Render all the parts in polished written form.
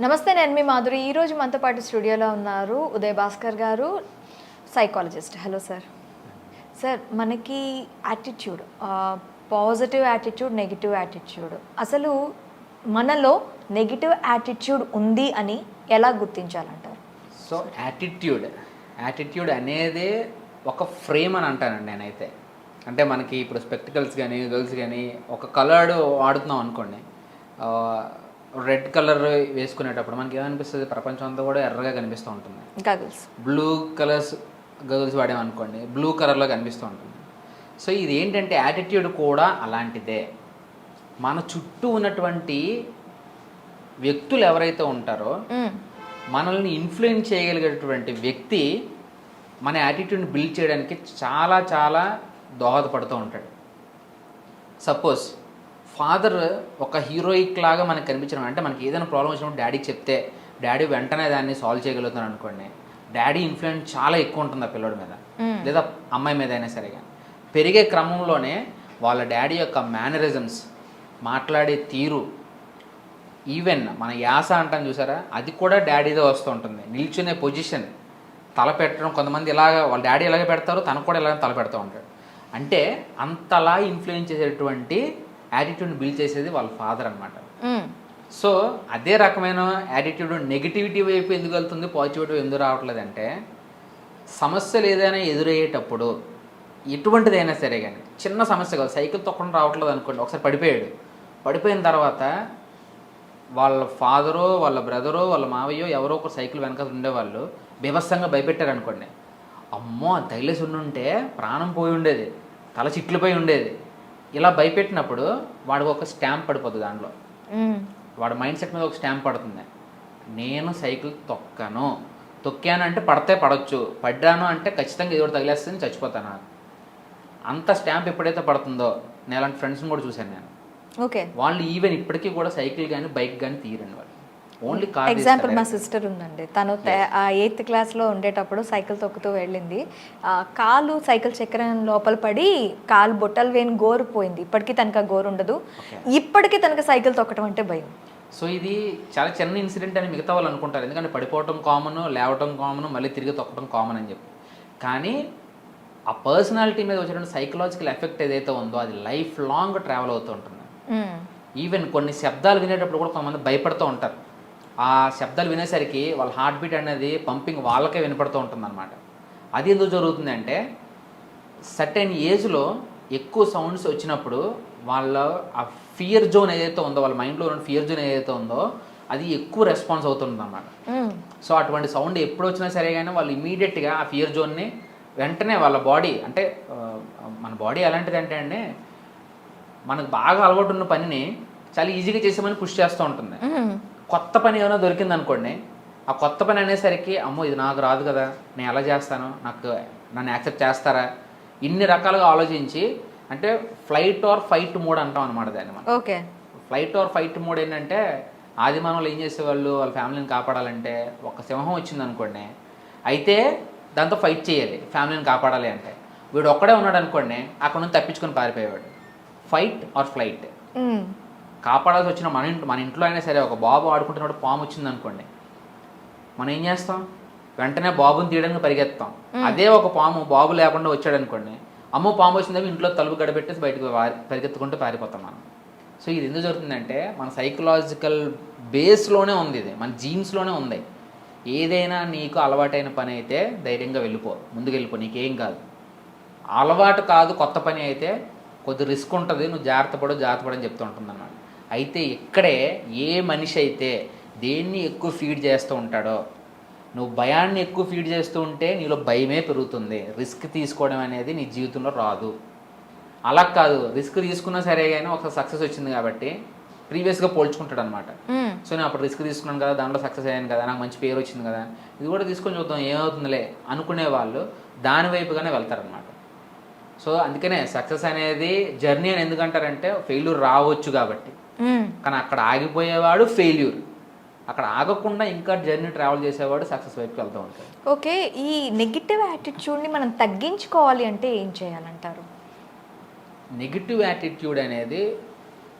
నమస్తే, నేను మీ మాధురి. ఈరోజు మనతో పాటు స్టూడియోలో ఉన్నారు ఉదయ్ భాస్కర్ గారు, సైకాలజిస్ట్. Hello sir. సార్, మనకి attitude, positive attitude, negative attitude, అసలు మనలో నెగిటివ్ యాటిట్యూడ్ ఉంది అని ఎలా గుర్తించాలంటారు? సో యాటిట్యూడ్ అనేది ఒక ఫ్రేమ్ అని అంటానండి నేనైతే. అంటే మనకి ఇప్పుడు స్పెక్టికల్స్ కానీ గర్ల్స్ కానీ ఒక కలర్డ్ వాడుతున్నాం అనుకోండి, రెడ్ కలర్ వేసుకునేటప్పుడు మనకి ఏమనిపిస్తుంది, ప్రపంచం అంతా కూడా ఎర్రగా కనిపిస్తూ ఉంటుంది. Goggles. Blue colours girls వాడామనుకోండి, blue కలర్లో కనిపిస్తూ ఉంటుంది. సో ఇది ఏంటంటే యాటిట్యూడ్ కూడా అలాంటిదే. మన చుట్టూ ఉన్నటువంటి వ్యక్తులు ఎవరైతే ఉంటారో మనల్ని ఇన్ఫ్లుయెన్స్ చేయగలిగేటువంటి వ్యక్తి మన యాటిట్యూడ్ని బిల్డ్ చేయడానికి చాలా చాలా దోహదపడుతూ ఉంటాడు. సపోజ్ ఫాదర్ ఒక హీరోయిక్ లాగా మనకు కనిపించడం, అంటే మనకి ఏదైనా ప్రాబ్లం వచ్చినప్పుడు డాడీకి చెప్తే డాడీ వెంటనే దాన్ని సాల్వ్ చేయగలుగుతాను అనుకోండి. డాడీ ఇన్ఫ్లుయెన్స్ చాలా ఎక్కువ ఉంటుంది ఆ పిల్లడి మీద, లేదా అమ్మాయి మీద అయినా సరే. కానీ పెరిగే క్రమంలోనే వాళ్ళ డాడీ యొక్క మేనరిజమ్స్, మాట్లాడే తీరు, ఈవెన్ మన యాస అంటాం చూసారా, అది కూడా డాడీదే వస్తూ ఉంటుంది. నిల్చునే పొజిషన్, తల పెట్టడం, కొంతమంది ఇలాగ వాళ్ళ డాడీ ఎలాగ పెడతారో తనకు కూడా ఇలాగ తల పెడుతూ ఉంటాడు. అంటే అంతలా ఇన్ఫ్లుయెన్స్ చేసేటువంటి యాటిట్యూడ్ని బిల్డ్ చేసేది వాళ్ళ ఫాదర్ అనమాట. సో అదే రకమైన యాటిట్యూడ్ నెగిటివిటీ వైపు ఎందుకు వెళ్తుంది, పాజిటివిటీ ఎందుకు రావట్లేదు అంటే, సమస్యలు ఏదైనా ఎదురయ్యేటప్పుడు ఎటువంటిదైనా సరే కానీ, చిన్న సమస్య కాదు, సైకిల్ తొక్కడం రావట్లేదు అనుకోండి, ఒకసారి పడిపోయిన తర్వాత వాళ్ళ ఫాదరో వాళ్ళ బ్రదరో వాళ్ళ మావయ్యో ఎవరో ఒకరు సైకిల్ వెనకాల ఉండేవాళ్ళు బీభత్సంగా భయపెట్టారు అనుకోండి, అమ్మో తగిలేసి ఉండుంటే ప్రాణం పోయి ఉండేది, తల చిట్లిపోయి ఉండేది. ఇలా భయపెట్టినప్పుడు వాడికి ఒక స్టాంప్ పడిపోతుంది, దాంట్లో వాడి మైండ్ సెట్ మీద ఒక స్టాంప్ పడుతుంది. నేను సైకిల్ తొక్కాను అంటే పడితే పడవచ్చు, పడ్డాను అంటే ఖచ్చితంగా ఏదో తగిలేస్తుంది, చచ్చిపోతాను. అంత స్టాంప్ ఎప్పుడైతే పడుతుందో, నేను అలాంటి ఫ్రెండ్స్ని కూడా చూశాను నేను. ఓకే. వాళ్ళు ఈవెన్ ఇప్పటికీ కూడా సైకిల్ కానీ బైక్ కానీ తీరండి వాళ్ళు, ఓన్లీ కార్. ఎగ్జాంపుల్ మా సిస్టర్ ఉందండి, తను 8th క్లాస్లో ఉండేటప్పుడు సైకిల్ తొక్కుతూ వెళ్ళింది. కాలు సైకిల్ చక్రం లోపల పడి కాలు బొట్టలు వేని గోరు పోయింది. ఇప్పటికీ తనకు ఆ గోరు ఉండదు. ఇప్పటికీ తనకు సైకిల్ తొక్కడం అంటే భయం. సో ఇది చాలా చిన్న ఇన్సిడెంట్ అని మిగతా వాళ్ళు అనుకుంటారు, ఎందుకంటే పడిపోవటం కామన్, లేవటం కామన్, మళ్ళీ తిరిగి తొక్కడం కామన్ అని చెప్పి. కానీ ఆ పర్సనాలిటీ మీద వచ్చేటువంటి సైకలాజికల్ ఎఫెక్ట్ ఏదైతే ఉందో అది లైఫ్ లాంగ్ ట్రావెల్ అవుతూ ఉంటుంది. ఈవెన్ కొన్ని శబ్దాలు వినేటప్పుడు కూడా కొంతమంది భయపడుతూ ఉంటారు. ఆ శబ్దాలు వినేసరికి వాళ్ళ హార్ట్ బీట్ అనేది పంపింగ్ వాళ్ళకే వినపడుతూ ఉంటుంది అనమాట. అది ఎందుకు జరుగుతుంది అంటే, సర్టెన్ ఏజ్లో ఎక్కువ సౌండ్స్ వచ్చినప్పుడు వాళ్ళ ఆ ఫియర్ జోన్ ఏదైతే ఉందో, వాళ్ళ మైండ్లో ఉన్న ఫియర్ జోన్ ఏదైతే ఉందో అది ఎక్కువ రెస్పాన్స్ అవుతుంది అనమాట. సో అటువంటి సౌండ్ ఎప్పుడు వచ్చినా సరే కానీ వాళ్ళు ఇమీడియట్గా ఆ ఫియర్ జోన్ని వెంటనే వాళ్ళ బాడీ, అంటే మన బాడీ ఎలాంటిది అంటే అండి, మనకు బాగా అలవాటు ఉన్న పనిని చాలా ఈజీగా చేసేమని పుష్ చేస్తూ ఉంటుంది. కొత్త పని ఏమైనా దొరికింది అనుకోండి, ఆ కొత్త పని అనేసరికి అమ్మో ఇది నాకు రాదు కదా, నేను ఎలా చేస్తాను, నన్ను యాక్సెప్ట్ చేస్తారా, ఇన్ని రకాలుగా ఆలోచించి, అంటే ఫ్లైట్ ఆర్ ఫైట్ మోడ్ అంటాం అనమాట దాన్ని మనం. Okay. Flight are fight mode ఏంటంటే, ఆది మానవులు ఏం చేసేవాళ్ళు, వాళ్ళ ఫ్యామిలీని కాపాడాలంటే ఒక సింహం వచ్చింది అనుకోండి, అయితే దాంతో ఫైట్ చేయాలి ఫ్యామిలీని కాపాడాలి అంటే. వీడు ఒక్కడే ఉన్నాడు అనుకోండి, అక్కడ నుంచి తప్పించుకొని పారిపోయేవాడు. Fight or flight. కాపాడాల్సి వచ్చిన మన ఇంట్లో అయినా సరే, ఒక బాబు ఆడుకుంటున్నప్పుడు పాము వచ్చింది అనుకోండి, మనం ఏం చేస్తాం, వెంటనే బాబుని తీయడానికి పరిగెత్తాం. అదే ఒక పాము బాబు లేకుండా వచ్చాడు అనుకోండి, అమ్మో పాము వచ్చిందేమో ఇంట్లో తలుపు గడపెట్టేసి బయటకు పరిగెత్తుకుంటూ పారిపోతాం మనం. సో ఇది ఎందుకు జరుగుతుందంటే, మన సైకలాజికల్ బేస్లోనే ఉంది, ఇది మన జీన్స్లోనే ఉంది. ఏదైనా నీకు అలవాటైన పని అయితే ధైర్యంగా ముందుకు వెళ్ళిపో, నీకేం కాదు. అలవాటు కాదు కొత్త పని అయితే కొద్ది రిస్క్ ఉంటుంది, నువ్వు జాగ్రత్త పడని చెప్తూ ఉంటుంది అన్నమాట. అయితే ఇక్కడే ఏ మనిషి అయితే దేన్ని ఎక్కువ ఫీడ్ చేస్తూ ఉంటాడో, నువ్వు భయాన్ని ఎక్కువ ఫీడ్ చేస్తూ ఉంటే నీలో భయమే పెరుగుతుంది, రిస్క్ తీసుకోవడం అనేది నీ జీవితంలో రాదు. అలా కాదు, రిస్క్ తీసుకున్నా సరే కానీ ఒకసారి సక్సెస్ వచ్చింది కాబట్టి ప్రీవియస్గా పోల్చుకుంటాడు అనమాట. సో నేను అప్పుడు రిస్క్ తీసుకున్నాను కదా, దాంట్లో సక్సెస్ అయ్యాను కదా, నాకు మంచి పేరు వచ్చింది కదా, ఇది కూడా తీసుకొని చూద్దాం ఏమవుతుందిలే అనుకునే వాళ్ళు దాని వైపుగానే వెళ్తారనమాట. సో అందుకనే సక్సెస్ అనేది జర్నీ అని ఎందుకంటారంటే, ఫెయిల్యూర్ రావచ్చు కాబట్టి. కానీ అక్కడ ఆగిపోయేవాడు ఫెయిల్యూర్, అక్కడ ఆగకుండా ఇంకా జర్నీ ట్రావెల్ చేసేవాడు సక్సెస్ వైపుకి వెళ్తూ ఉంటాడు. ఓకే. ఈ నెగిటివ్ యాటిట్యూడ్ని మనం తగ్గించుకోవాలి అంటే ఏం చేయాలంటారు? నెగిటివ్ యాటిట్యూడ్ అనేది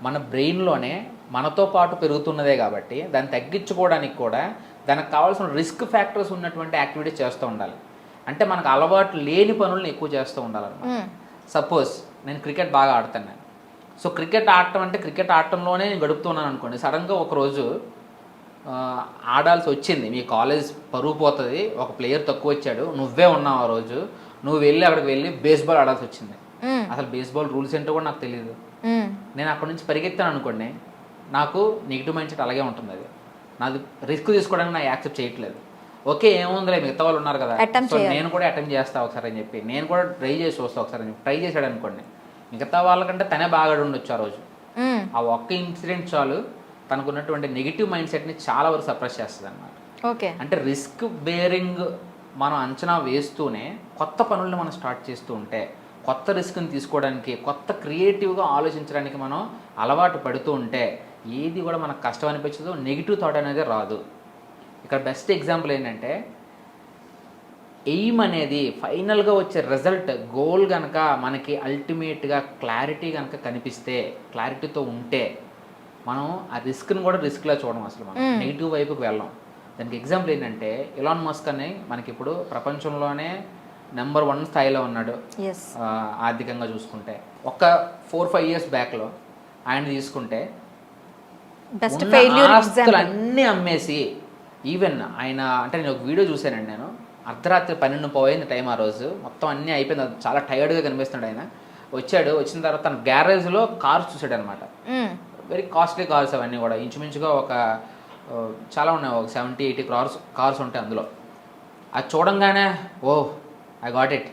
మన బ్రెయిన్లోనే మనతో పాటు పెరుగుతున్నదే కాబట్టి దాన్ని తగ్గించుకోవడానికి కూడా దానికి కావాల్సిన రిస్క్ ఫ్యాక్టర్స్ ఉన్నటువంటి యాక్టివిటీస్ చేస్తూ ఉండాలి. అంటే మనకు అలవాటు లేని పనులను ఎక్కువ చేస్తూ ఉండాలన్నమాట. సపోజ్ నేను క్రికెట్ బాగా ఆడతాను నేను. సో క్రికెట్ ఆడటం అంటే క్రికెట్ ఆడటంలోనే నేను గడుపుతున్నాను అనుకోండి. సడన్గా ఒకరోజు ఆడాల్సి వచ్చింది, మీ కాలేజ్ పరుగు పోతుంది, ఒక ప్లేయర్ తక్కువ వచ్చాడు, నువ్వే ఉన్నావు ఆ రోజు, నువ్వు వెళ్ళి అక్కడికి వెళ్ళి బేస్బాల్ ఆడాల్సి వచ్చింది. అసలు బేస్బాల్ రూల్స్ ఏంటో కూడా నాకు తెలియదు. నేను అక్కడ నుంచి పరిగెత్తాను అనుకోండి, నాకు నెగిటివ్ మైండ్ సెట్ అలాగే ఉంటుంది. అది నాది రిస్క్ తీసుకోవడానికి నాకు యాక్సెప్ట్ చేయట్లేదు. ఓకే ఏముందిలే మిగతా వాళ్ళు ఉన్నారు కదా, సో నేను కూడా అటెంప్ట్ చేస్తా ఒకసారి అని చెప్పి నేను కూడా ట్రై చేసి చూస్తా ఒకసారి అని చెప్పి ట్రై చేశాడు అనుకోండి, మిగతా వాళ్ళకంటే తనే బాగా ఉండొచ్చు ఆ రోజు. ఆ ఒక్క ఇన్సిడెంట్ చాలు తనకున్నటువంటి నెగిటివ్ మైండ్ సెట్ని చాలా వరకు సప్రెస్ చేస్తుంది అనమాట. ఓకే, అంటే రిస్క్ బేరింగ్ మనం అంచనా వేస్తూనే కొత్త పనులను మనం స్టార్ట్ చేస్తూ ఉంటే, కొత్త రిస్క్ని తీసుకోవడానికి, కొత్త క్రియేటివ్గా ఆలోచించడానికి మనం అలవాటు పడుతూ ఉంటే ఏది కూడా మనకు కష్టం అనిపించదు, నెగిటివ్ థాట్ అనేది రాదు. ఇక్కడ బెస్ట్ ఎగ్జాంపుల్ ఏంటంటే, ఎయిమ్ అనేది ఫైనల్గా వచ్చే రిజల్ట్ గోల్ కనుక మనకి అల్టిమేట్గా క్లారిటీ కనుక కనిపిస్తే, క్లారిటీతో ఉంటే మనం ఆ రిస్క్ని కూడా రిస్క్లా చూడడం, అసలు మనం నెగిటివ్ వైపుకి వెళ్ళాం. దానికి ఎగ్జాంపుల్ ఏంటంటే, ఎలాన్ మస్క్ అని మనకి ఇప్పుడు ప్రపంచంలోనే నెంబర్ 1 స్థాయిలో ఉన్నాడు ఆర్థికంగా చూసుకుంటే. ఒక 4-5 ఇయర్స్ బ్యాక్లో ఆయన తీసుకుంటే ఆస్తులు అన్నీ అమ్మేసి, ఈవెన్ ఆయన అంటే నేను ఒక వీడియో చూశానండి, నేను అర్ధరాత్రి 12 టైం ఆ రోజు, మొత్తం అన్నీ అయిపోయింది, చాలా టైర్డ్గా కనిపిస్తున్నాడు ఆయన. వచ్చిన తర్వాత తన గ్యారేజ్లో కార్స్ చూసాడు అనమాట. వెరీ కాస్ట్లీ కార్స్ అవన్నీ కూడా, ఇంచుమించుగా ఒక చాలా ఉన్నాయి, ఒక 70-80 కార్స్ ఉంటాయి అందులో. అది చూడంగానే ఓ ఐ గాట్ ఇట్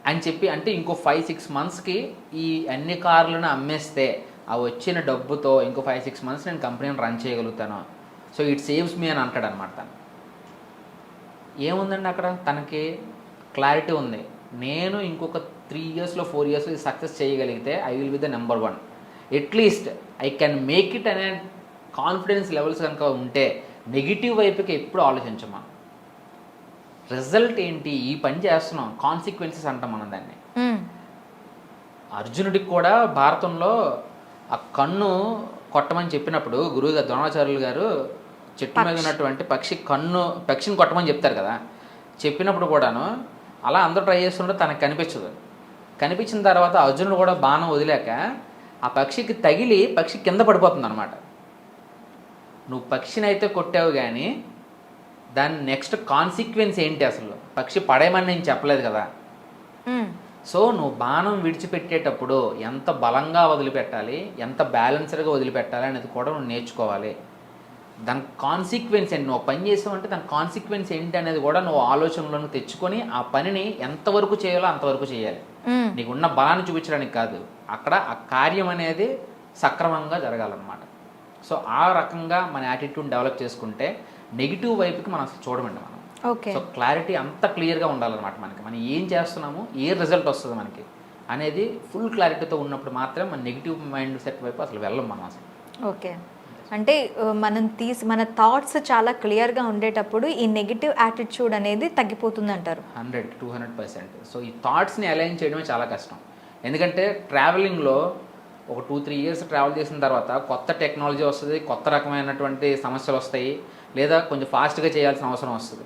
అని చెప్పి, అంటే ఇంకో 5-6 మంత్స్కి ఈ అన్ని కార్లను అమ్మేస్తే ఆ వచ్చిన డబ్బుతో ఇంకో 5-6 మంత్స్ నేను కంపెనీని రన్ చేయగలుగుతాను, సో ఇట్ సేవ్స్ మీ అని అంటాడు అనమాట. తను ఏముందండి అక్కడ, తనకి క్లారిటీ ఉంది, నేను ఇంకొక 3 ఇయర్స్లో 4 ఇయర్స్లో సక్సెస్ చేయగలిగితే I will be the number 1, at least I can make it అనే కాన్ఫిడెన్స్ లెవెల్స్ కనుక ఉంటే నెగిటివ్ వైపుకి ఎప్పుడు ఆలోచించమా. రిజల్ట్ ఏంటి, ఈ పని చేస్తున్నాం, కాన్సిక్వెన్సెస్ అంటాం మనం దాన్ని. అర్జునుడికి కూడా భారతంలో ఆ కన్ను కొట్టమని చెప్పినప్పుడు గురువు గారు ద్రోణాచార్యులు గారు చెట్టు మీద ఉన్నటువంటి పక్షిని కొట్టమని చెప్తారు కదా, చెప్పినప్పుడు కూడాను అలా అందరూ ట్రై చేస్తుంటే తనకు కనిపించదు. కనిపించిన తర్వాత అర్జునుడు కూడా బాణం వదిలేక ఆ పక్షికి తగిలి పక్షి కింద పడిపోతుంది అనమాట. నువ్వు పక్షిని అయితే కొట్టావు కానీ దాని నెక్స్ట్ కాన్సిక్వెన్స్ ఏంటి, అసలు పక్షి పడేయమని నేను చెప్పలేదు కదా. సో నువ్వు బాణం విడిచిపెట్టేటప్పుడు ఎంత బలంగా వదిలిపెట్టాలి, ఎంత బ్యాలెన్స్డ్గా వదిలిపెట్టాలి అనేది కూడా నువ్వు నేర్చుకోవాలి. దాని కాన్సిక్వెన్స్ ఏంటి, నువ్వు పని చేసావంటే దాని కాన్సిక్వెన్స్ ఏంటి అనేది కూడా నువ్వు ఆలోచనలను తెచ్చుకొని ఆ పనిని ఎంతవరకు చేయాలో అంతవరకు చేయాలి. నీకున్న బలాన్ని చూపించడానికి కాదు, అక్కడ ఆ కార్యం అనేది సక్రమంగా జరగాలన్నమాట. సో ఆ రకంగా మన యాటిట్యూడ్ డెవలప్ చేసుకుంటే నెగిటివ్ వైపుకి మనం అసలు చూడమండి మనం. సో క్లారిటీ అంత క్లియర్గా ఉండాలన్నమాట మనకి, మనం ఏం చేస్తున్నాము, ఏ రిజల్ట్ వస్తుంది మనకి అనేది ఫుల్ క్లారిటీతో ఉన్నప్పుడు మాత్రమే మన నెగిటివ్ మైండ్ సెట్ వైపు అసలు వెళ్ళం మనం అసలు. ఓకే, అంటే మన థాట్స్ చాలా క్లియర్గా ఉండేటప్పుడు ఈ నెగిటివ్ యాటిట్యూడ్ అనేది తగ్గిపోతుంది అంటారు. 100-200%. సో ఈ థాట్స్ని అలైన్ చేయడమే చాలా కష్టం. ఎందుకంటే ట్రావెలింగ్లో ఒక 2-3 ఇయర్స్ ట్రావెల్ చేసిన తర్వాత కొత్త టెక్నాలజీ వస్తుంది, కొత్త రకమైనటువంటి సమస్యలు వస్తాయి, లేదా కొంచెం ఫాస్ట్గా చేయాల్సిన అవసరం వస్తుంది.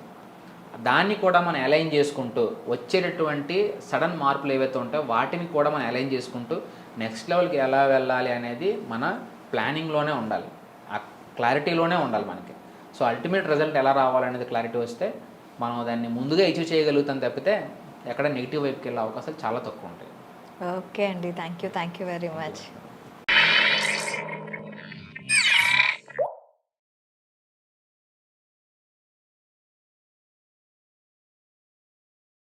దాన్ని కూడా మనం అలైన్ చేసుకుంటూ వచ్చేటటువంటి సడన్ మార్పులు ఏవైతే ఉంటాయో వాటిని కూడా మనం అలైన్ చేసుకుంటూ నెక్స్ట్ లెవెల్కి ఎలా వెళ్ళాలి అనేది మన ప్లానింగ్లోనే ఉండాలి, ఆ క్లారిటీలోనే ఉండాలి మనకి. సో అల్టిమేట్ రిజల్ట్ ఎలా రావాలనేది క్లారిటీ వస్తే మనం దాన్ని ముందుగా అచీవ్ చేయగలుగుతాం తప్పితే ఎక్కడ నెగిటివ్ వైపుకి వెళ్ళే అవకాశాలు చాలా తక్కువ ఉంటాయి. ఓకే అండి, థ్యాంక్ యూ వెరీ మచ్.